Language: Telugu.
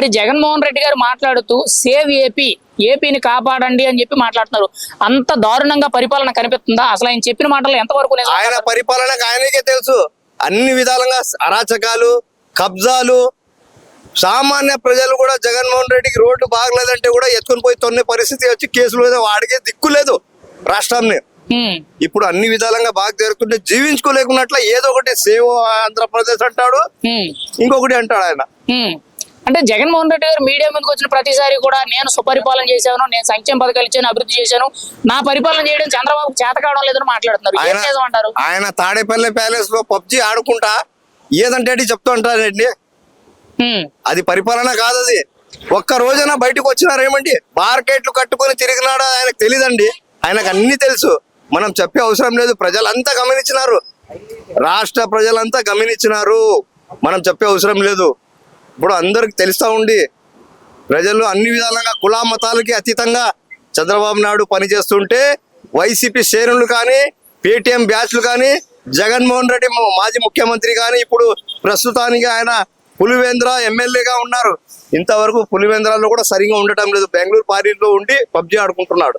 మరి జగన్మోహన్ రెడ్డి గారు మాట్లాడుతూ సేవ్ ఏపీ, ఏపీని కాపాడండి అని చెప్పి మాట్లాడుతున్నారు. అంత దారుణంగా పరిపాలన కనిపిస్తుందా? అసలు ఆయన చెప్పిన మాటలు ఎంతవరకు నిజం? ఆయన పరిపాలనకు ఆయనకే తెలుసు. అన్ని విధాలుగా అరాచకాలు, కబ్జాలు, సామాన్య ప్రజలు కూడా జగన్మోహన్ రెడ్డికి రోడ్డు బాగలేదంటే కూడా ఎత్తుకొని పోయి తొన్నే పరిస్థితి వచ్చి కేసులు మీద వాడికే దిక్కు లేదు రాష్ట్రాన్ని. ఇప్పుడు అన్ని విధాలుగా బాగా జరుగుతుంటే జీవించుకోలేకున్నట్ల ఏదో ఒకటి సేవ్ ఆంధ్రప్రదేశ్ అంటాడు, ఇంకొకటి అంటాడు ఆయన. అంటే జగన్మోహన్ రెడ్డి గారు మీడియా మీదకి వచ్చిన ప్రతిసారి కూడా నేను సుపరిపాలన చేశాను, నేను సంక్షేమ పథకాలు ఇచ్చాను, అభివృద్ధి చేశాను, నా పరిపాలన చేయడం చంద్రబాబు చేత కావడం లేదని మాట్లాడుతున్నారు. ఏం చేద్దామంటారు? ఆయన తాడేపల్లి ప్యాలెస్ లో పబ్జి ఆడుకుంటా ఏదంటే చెప్తూ ఉంటారండి. అది పరిపాలన కాదు. అది ఒక్క రోజైనా బయటకు వచ్చినారేమండి? మార్కెట్లు కట్టుకొని తిరిగినాడా ఆయనకు తెలియదండి. ఆయనకు అన్ని తెలుసు. మనం చెప్పే అవసరం లేదు. ప్రజలంతా గమనించినారు, రాష్ట్ర ప్రజలంతా గమనించినారు. మనం చెప్పే అవసరం లేదు. ఇప్పుడు అందరికి తెలుస్తా ఉండి ప్రజలు అన్ని విధాలుగా కులా మతాలకి అతీతంగా చంద్రబాబు నాయుడు పనిచేస్తుంటే వైసీపీ శ్రేణులు కానీ, పేటీఎం బ్యాచ్లు కానీ, జగన్మోహన్ రెడ్డి మాజీ ముఖ్యమంత్రి కానీ ఇప్పుడు ప్రస్తుతానికి ఆయన పులివెందుల ఎమ్మెల్యేగా ఉన్నారు. ఇంతవరకు పులివెందులలో కూడా సరిగా ఉండటం లేదు. బెంగళూరు పార్టీలో ఉండి పబ్జి ఆడుకుంటున్నాడు.